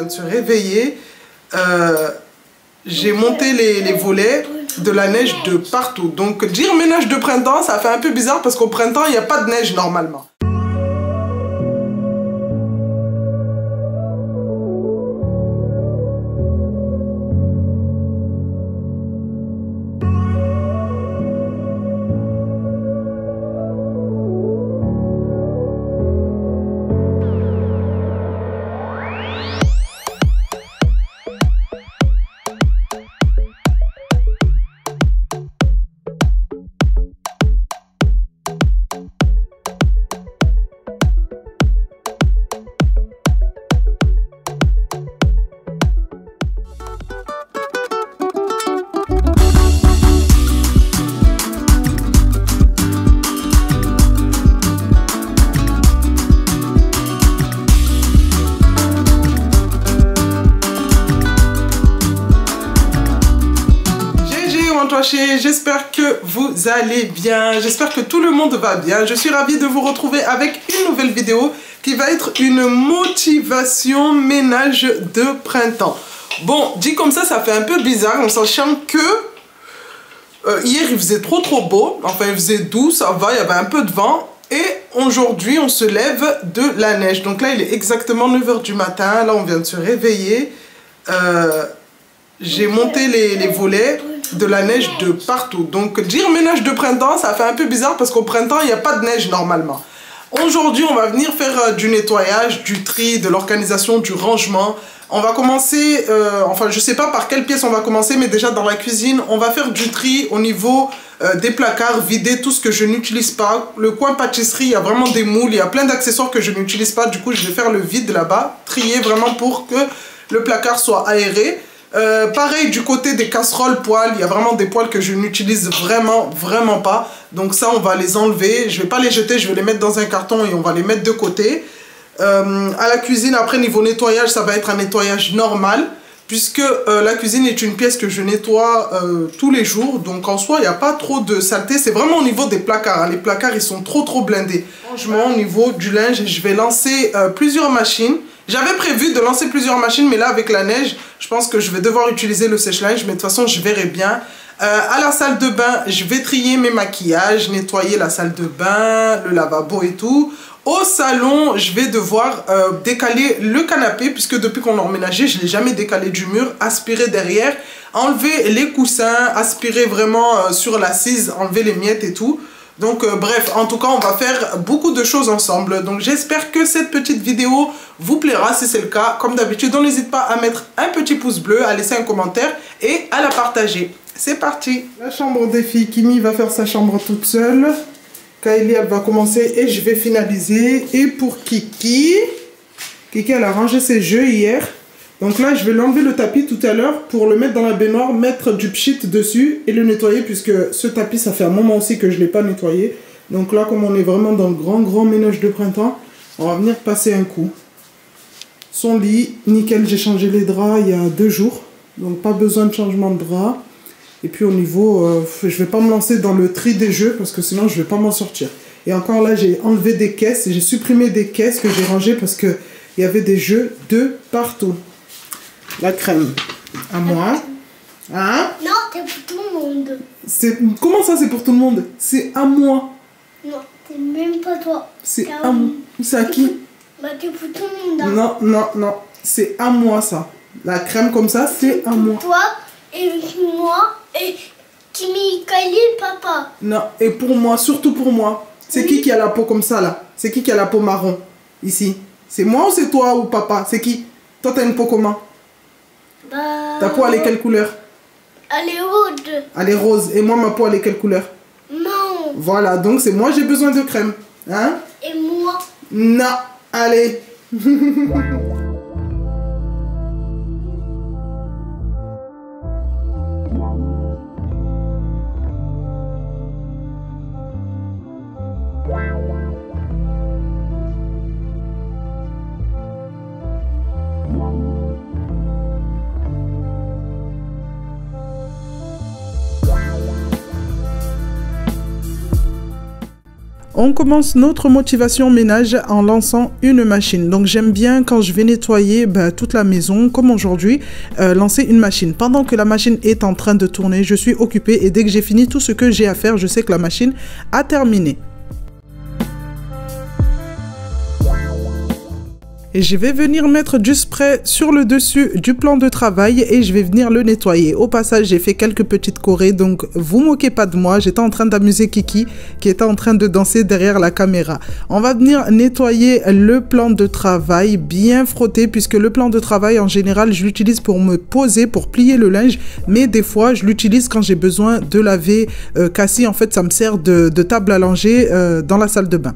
de se réveiller. J'ai monté les volets de la neige de partout. Donc dire ménage de printemps, ça fait un peu bizarre parce qu'au printemps, il n'y a pas de neige normalement. J'espère que vous allez bien, j'espère que tout le monde va bien. Je suis ravie de vous retrouver avec une nouvelle vidéo qui va être une motivation ménage de printemps. Bon, dit comme ça fait un peu bizarre en sachant que hier il faisait trop beau, enfin il faisait doux, ça va, il y avait un peu de vent. Et aujourd'hui on se lève de la neige. Donc là il est exactement 9 h du matin, là on vient de se réveiller. J'ai monté les volets de la neige de partout. Donc dire ménage de printemps, ça fait un peu bizarre parce qu'au printemps, il n'y a pas de neige normalement. Aujourd'hui, on va venir faire du nettoyage, du tri, de l'organisation, du rangement. On va commencer, enfin je sais pas par quelle pièce on va commencer, mais déjà dans la cuisine, on va faire du tri au niveau des placards, vider tout ce que je n'utilise pas. Le coin pâtisserie, il y a vraiment des moules, il y a plein d'accessoires que je n'utilise pas. Du coup, je vais faire le vide là-bas, trier vraiment pour que le placard soit aéré. Pareil du côté des casseroles, poêles, il y a vraiment des poêles que je n'utilise vraiment pas. Donc ça on va les enlever, je vais pas les jeter, je vais les mettre dans un carton et on va les mettre de côté. À la cuisine, après niveau nettoyage, ça va être un nettoyage normal puisque la cuisine est une pièce que je nettoie tous les jours. Donc en soi il n'y a pas trop de saleté, c'est vraiment au niveau des placards, hein. Les placards ils sont trop blindés. Franchement au niveau du linge, je vais lancer plusieurs machines. J'avais prévu de lancer plusieurs machines, mais là, avec la neige, je pense que je vais devoir utiliser le sèche-linge. Mais de toute façon, je verrai bien. À la salle de bain, je vais trier mes maquillages, nettoyer la salle de bain, le lavabo et tout. Au salon, je vais devoir décaler le canapé, puisque depuis qu'on a emménagé, je ne l'ai jamais décalé du mur. Aspirer derrière, enlever les coussins, aspirer vraiment sur l'assise, enlever les miettes et tout. Donc bref, en tout cas on va faire beaucoup de choses ensemble. Donc j'espère que cette petite vidéo vous plaira. Si c'est le cas, comme d'habitude, n'hésite pas à mettre un petit pouce bleu, à laisser un commentaire et à la partager. C'est parti. La chambre des filles, Kimi va faire sa chambre toute seule. Kylie elle va commencer et je vais finaliser. Et pour Kiki, elle a rangé ses jeux hier. Donc là, je vais l'enlever le tapis tout à l'heure pour le mettre dans la baignoire, mettre du pchit dessus et le nettoyer puisque ce tapis, ça fait un moment aussi que je ne l'ai pas nettoyé. Donc là, comme on est vraiment dans le grand ménage de printemps, on va venir passer un coup. Son lit, nickel, j'ai changé les draps il y a 2 jours. Donc pas besoin de changement de drap. Et puis au niveau, je ne vais pas me lancer dans le tri des jeux parce que sinon je ne vais pas m'en sortir. Et encore là, j'ai enlevé des caisses et j'ai supprimé des caisses que j'ai rangées parce qu'il y avait des jeux de partout. La crème, à moi. Hein? Non, c'est pour tout le monde. Comment ça, c'est pour tout le monde? C'est à moi. Non, c'est même pas toi. C'est à moi. C'est à qui? Bah, c'est pour tout le monde. Hein. Non. C'est à moi, ça. La crème comme ça, c'est à moi. Toi et moi et Kimi, Kylie et papa. Non, et pour moi, surtout pour moi. C'est qui a la peau comme ça, là? C'est qui a la peau marron? Ici. C'est moi ou c'est toi ou papa? C'est qui? Toi, t'as une peau comment? Bah... Ta peau, elle est quelle couleur? Elle est rose. Elle est rose. Et moi, ma peau, elle est quelle couleur? Non. Voilà, donc c'est moi, j'ai besoin de crème. Hein? Et moi? Non. Allez. On commence notre motivation ménage en lançant une machine. Donc j'aime bien quand je vais nettoyer toute la maison, comme aujourd'hui, lancer une machine. Pendant que la machine est en train de tourner, je suis occupée et dès que j'ai fini tout ce que j'ai à faire, je sais que la machine a terminé. Et je vais venir mettre du spray sur le dessus du plan de travail et je vais venir le nettoyer. Au passage, j'ai fait quelques petites chorés, donc vous moquez pas de moi. J'étais en train d'amuser Kiki qui était en train de danser derrière la caméra. On va venir nettoyer le plan de travail, bien frotter, puisque le plan de travail, en général, je l'utilise pour me poser, pour plier le linge. Mais des fois, je l'utilise quand j'ai besoin de laver Cassie. En fait, ça me sert de table à langer dans la salle de bain.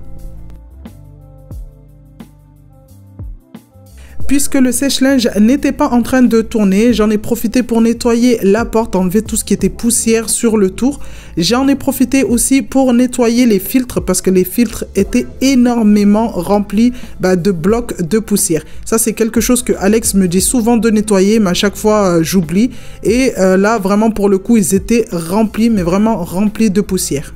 Puisque le sèche-linge n'était pas en train de tourner, j'en ai profité pour nettoyer la porte, enlever tout ce qui était poussière sur le tour. J'en ai profité aussi pour nettoyer les filtres parce que les filtres étaient énormément remplis de blocs de poussière. Ça, c'est quelque chose que Alex me dit souvent de nettoyer, mais à chaque fois, j'oublie. Et là, vraiment, pour le coup, ils étaient remplis, mais vraiment remplis de poussière.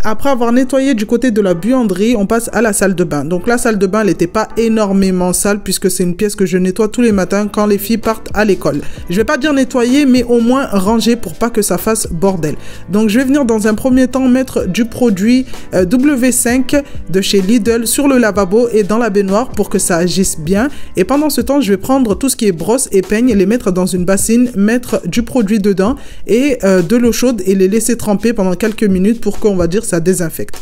Après avoir nettoyé du côté de la buanderie, on passe à la salle de bain. Donc la salle de bain, elle n'était pas énormément sale puisque c'est une pièce que je nettoie tous les matins quand les filles partent à l'école. Je vais pas dire nettoyer, mais au moins ranger pour pas que ça fasse bordel. Donc je vais venir dans un premier temps mettre du produit W5 de chez Lidl sur le lavabo et dans la baignoire pour que ça agisse bien. Et pendant ce temps, je vais prendre tout ce qui est brosse et peigne, les mettre dans une bassine, mettre du produit dedans et de l'eau chaude et les laisser tremper pendant quelques minutes pour qu'on va dire ça désinfecte.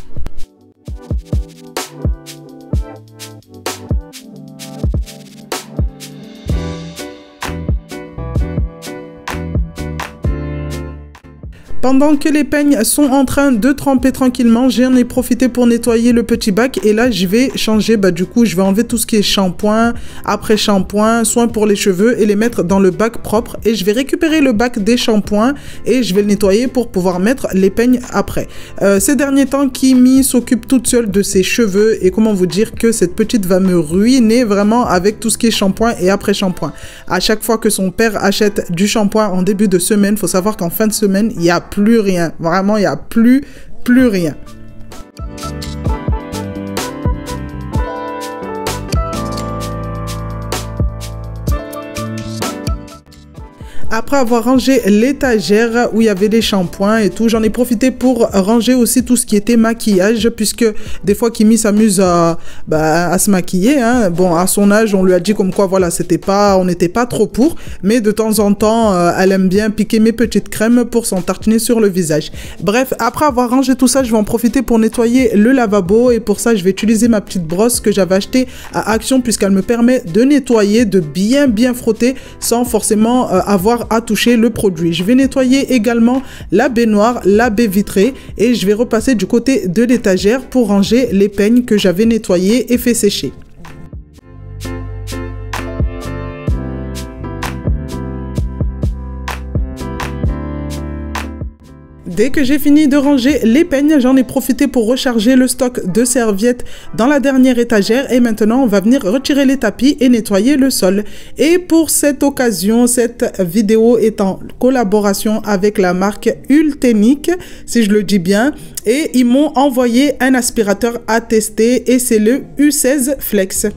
Pendant que les peignes sont en train de tremper tranquillement, j'en ai profité pour nettoyer le petit bac et là je vais changer, du coup je vais enlever tout ce qui est shampoing, après shampoing, soins pour les cheveux et les mettre dans le bac propre et je vais récupérer le bac des shampoings et je vais le nettoyer pour pouvoir mettre les peignes après. Ces derniers temps, Kimi s'occupe toute seule de ses cheveux et comment vous dire que cette petite va me ruiner vraiment avec tout ce qui est shampoing et après shampoing. À chaque fois que son père achète du shampoing en début de semaine, il faut savoir qu'en fin de semaine, il y a plus rien. Vraiment, il n'y a plus rien. Après avoir rangé l'étagère où il y avait des shampoings et tout, j'en ai profité pour ranger aussi tout ce qui était maquillage puisque des fois Kimi s'amuse à se maquiller. Hein. Bon, à son âge, on lui a dit comme quoi, voilà, on n'était pas trop pour, mais de temps en temps, elle aime bien piquer mes petites crèmes pour s'en tartiner sur le visage. Bref, après avoir rangé tout ça, je vais en profiter pour nettoyer le lavabo et pour ça, je vais utiliser ma petite brosse que j'avais achetée à Action puisqu'elle me permet de nettoyer, de bien frotter sans forcément avoir à toucher le produit. Je vais nettoyer également la baignoire, la baie vitrée et je vais repasser du côté de l'étagère pour ranger les peignes que j'avais nettoyées et fait sécher. Dès que j'ai fini de ranger les peignes, j'en ai profité pour recharger le stock de serviettes dans la dernière étagère et maintenant on va venir retirer les tapis et nettoyer le sol. Et pour cette occasion, cette vidéo est en collaboration avec la marque Ultenic, si je le dis bien, et ils m'ont envoyé un aspirateur à tester et c'est le U16 Flex.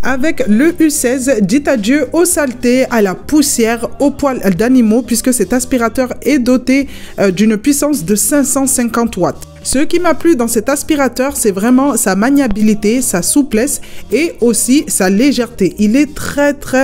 Avec le U16, dites adieu aux saletés, à la poussière, aux poils d'animaux, puisque cet aspirateur est doté d'une puissance de 550 watts. Ce qui m'a plu dans cet aspirateur, c'est vraiment sa maniabilité, sa souplesse et aussi sa légèreté. Il est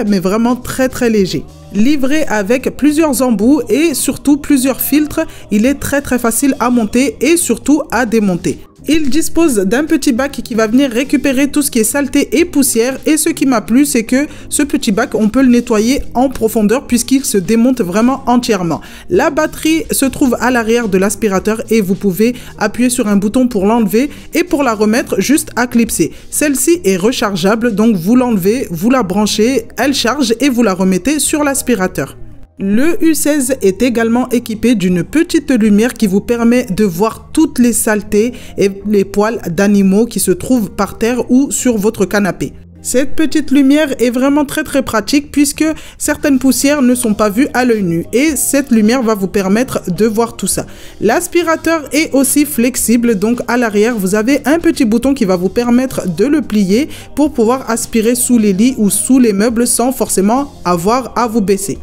mais vraiment très léger. Livré avec plusieurs embouts et surtout plusieurs filtres, il est très facile à monter et surtout à démonter. Il dispose d'un petit bac qui va venir récupérer tout ce qui est saleté et poussière. Et ce qui m'a plu, c'est que ce petit bac, on peut le nettoyer en profondeur puisqu'il se démonte vraiment entièrement. La batterie se trouve à l'arrière de l'aspirateur et vous pouvez appuyer sur un bouton pour l'enlever et pour la remettre, juste à clipser. Celle-ci est rechargeable, donc vous l'enlevez, vous la branchez, elle charge et vous la remettez sur l'aspirateur. Le U16 est également équipé d'une petite lumière qui vous permet de voir toutes les saletés et les poils d'animaux qui se trouvent par terre ou sur votre canapé. Cette petite lumière est vraiment très pratique puisque certaines poussières ne sont pas vues à l'œil nu et cette lumière va vous permettre de voir tout ça. L'aspirateur est aussi flexible, donc à l'arrière vous avez un petit bouton qui va vous permettre de le plier pour pouvoir aspirer sous les lits ou sous les meubles sans forcément avoir à vous baisser.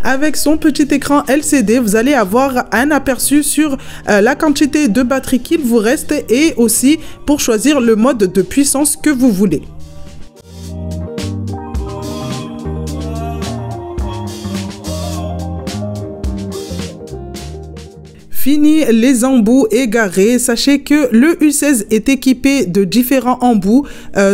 Avec son petit écran LCD, vous allez avoir un aperçu sur la quantité de batterie qu'il vous reste et aussi pour choisir le mode de puissance que vous voulez. Fini les embouts égarés, sachez que le U16 est équipé de différents embouts.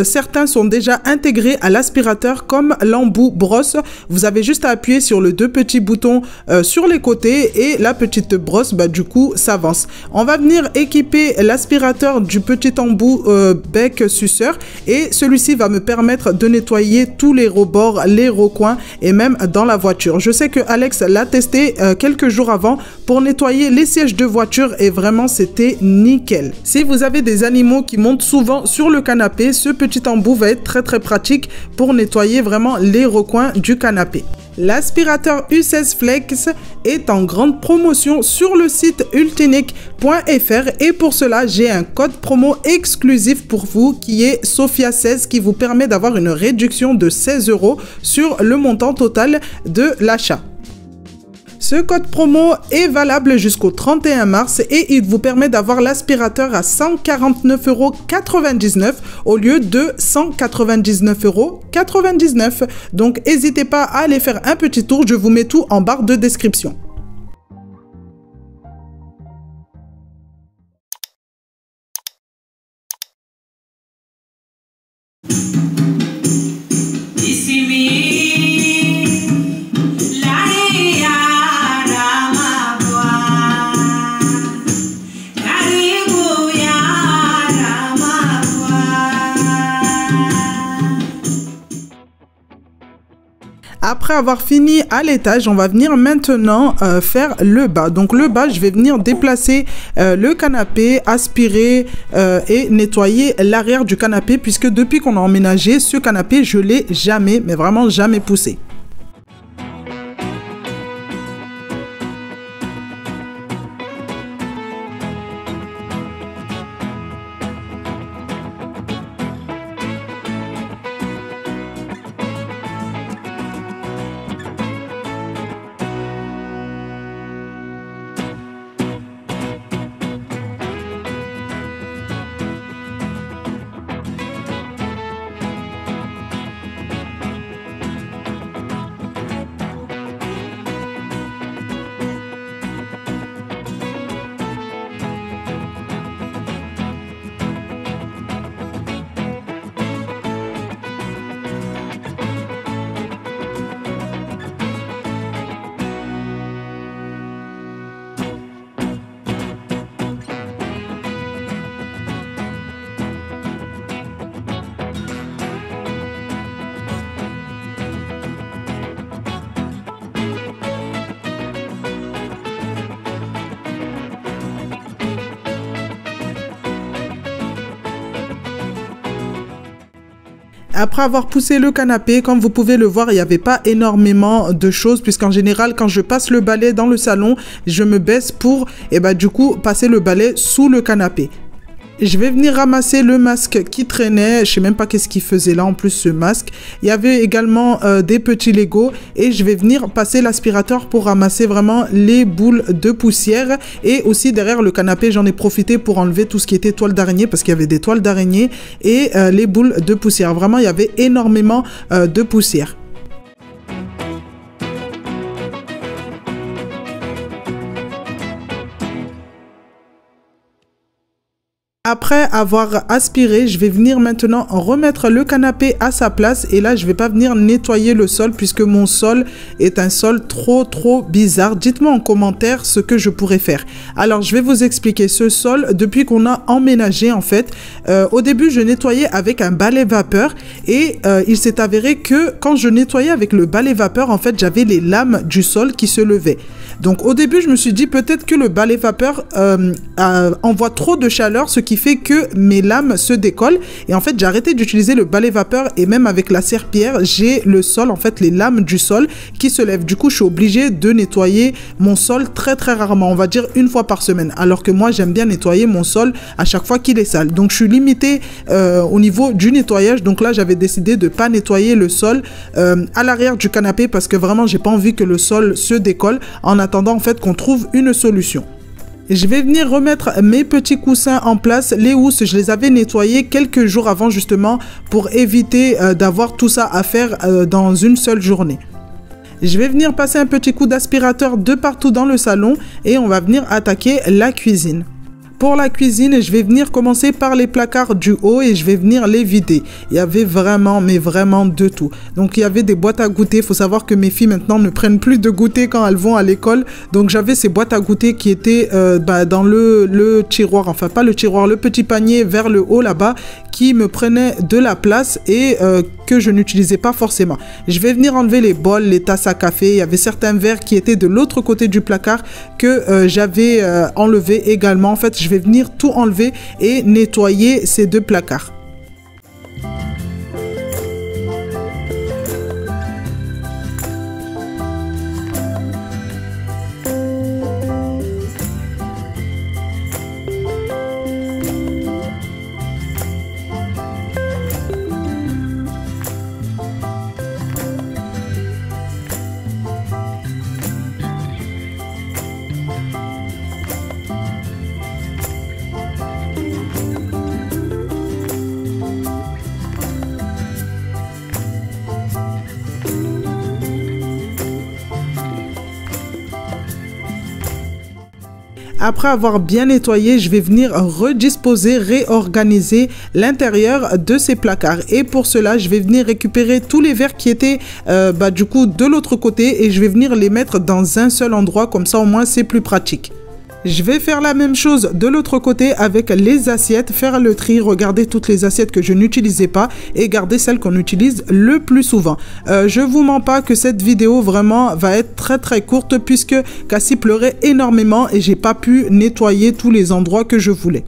Certains sont déjà intégrés à l'aspirateur comme l'embout brosse. Vous avez juste à appuyer sur les deux petits boutons sur les côtés et la petite brosse, du coup, s'avance. On va venir équiper l'aspirateur du petit embout bec suceur et celui-ci va me permettre de nettoyer tous les rebords, les recoins et même dans la voiture. Je sais que Alex l'a testé quelques jours avant pour nettoyer les sièges de voiture et vraiment c'était nickel. Si vous avez des animaux qui montent souvent sur le canapé, ce petit embout va être très pratique pour nettoyer vraiment les recoins du canapé. L'aspirateur U16 Flex est en grande promotion sur le site ultinic.fr et pour cela j'ai un code promo exclusif pour vous qui est Sophia16 qui vous permet d'avoir une réduction de 16 € sur le montant total de l'achat. Ce code promo est valable jusqu'au 31 mars et il vous permet d'avoir l'aspirateur à 149,99 € au lieu de 199,99 €. Donc n'hésitez pas à aller faire un petit tour, je vous mets tout en barre de description. Après avoir fini à l'étage, on va venir maintenant faire le bas. Donc le bas, je vais venir déplacer le canapé, aspirer et nettoyer l'arrière du canapé puisque depuis qu'on a emménagé, ce canapé, je l'ai jamais, mais vraiment jamais poussé. Après avoir poussé le canapé, comme vous pouvez le voir, il n'y avait pas énormément de choses puisqu'en général, quand je passe le balai dans le salon, je me baisse pour, du coup, passer le balai sous le canapé. Je vais venir ramasser le masque qui traînait. Je sais même pas qu'est-ce qu'il faisait là en plus ce masque. Il y avait également des petits Lego et je vais venir passer l'aspirateur pour ramasser vraiment les boules de poussière. Et aussi derrière le canapé, j'en ai profité pour enlever tout ce qui était toile d'araignée parce qu'il y avait des toiles d'araignée et les boules de poussière. Vraiment, il y avait énormément de poussière. Après avoir aspiré, je vais venir maintenant remettre le canapé à sa place et là je vais pas venir nettoyer le sol puisque mon sol est un sol trop bizarre. Dites-moi en commentaire ce que je pourrais faire. Alors je vais vous expliquer ce sol depuis qu'on a emménagé en fait. Au début je nettoyais avec un balai vapeur et il s'est avéré que quand je nettoyais avec le balai vapeur en fait j'avais les lames du sol qui se levaient. Donc au début je me suis dit peut-être que le balai vapeur envoie trop de chaleur, ce qui fait que mes lames se décollent et en fait j'ai arrêté d'utiliser le balai vapeur et même avec la serpillière j'ai le sol en fait les lames du sol qui se lèvent. Du coup je suis obligée de nettoyer mon sol très rarement, on va dire une fois par semaine, alors que moi j'aime bien nettoyer mon sol à chaque fois qu'il est sale. Donc je suis limitée au niveau du nettoyage. Donc là j'avais décidé de pas nettoyer le sol à l'arrière du canapé parce que vraiment j'ai pas envie que le sol se décolle en attendant en fait qu'on trouve une solution. Je vais venir remettre mes petits coussins en place. Les housses, je les avais nettoyés quelques jours avant justement pour éviter d'avoir tout ça à faire dans une seule journée. Je vais venir passer un petit coup d'aspirateur de partout dans le salon et on va venir attaquer la cuisine. Pour la cuisine, je vais venir commencer par les placards du haut et je vais venir les vider. Il y avait vraiment, mais vraiment de tout. Donc, il y avait des boîtes à goûter. Il faut savoir que mes filles maintenant ne prennent plus de goûter quand elles vont à l'école. Donc, j'avais ces boîtes à goûter qui étaient dans le tiroir. Enfin, pas le tiroir, le petit panier vers le haut là-bas qui me prenait de la place et que je n'utilisais pas forcément. Je vais venir enlever les bols, les tasses à café. Il y avait certains verres qui étaient de l'autre côté du placard que j'avais enlevé également. En fait, je vais venir tout enlever et nettoyer ces deux placards. Après avoir bien nettoyé, je vais venir redisposer, réorganiser l'intérieur de ces placards. Et pour cela, je vais venir récupérer tous les verres qui étaient du coup de l'autre côté et je vais venir les mettre dans un seul endroit. Comme ça, au moins, c'est plus pratique. Je vais faire la même chose de l'autre côté avec les assiettes, faire le tri, regarder toutes les assiettes que je n'utilisais pas et garder celles qu'on utilise le plus souvent. Je vous mens pas que cette vidéo vraiment va être très courte puisque Cassie pleurait énormément et j'ai pas pu nettoyer tous les endroits que je voulais.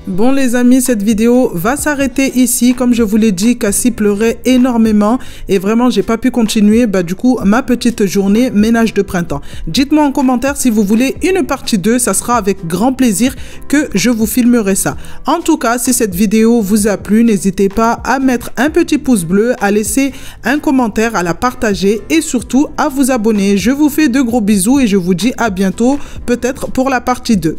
Bon les amis, cette vidéo va s'arrêter ici. Comme je vous l'ai dit, Cassie pleurait énormément et vraiment j'ai pas pu continuer du coup ma petite journée ménage de printemps. Dites-moi en commentaire si vous voulez une partie 2, ça sera avec grand plaisir que je vous filmerai ça. En tout cas, si cette vidéo vous a plu, n'hésitez pas à mettre un petit pouce bleu, à laisser un commentaire, à la partager et surtout à vous abonner. Je vous fais de gros bisous et je vous dis à bientôt, peut-être pour la partie 2.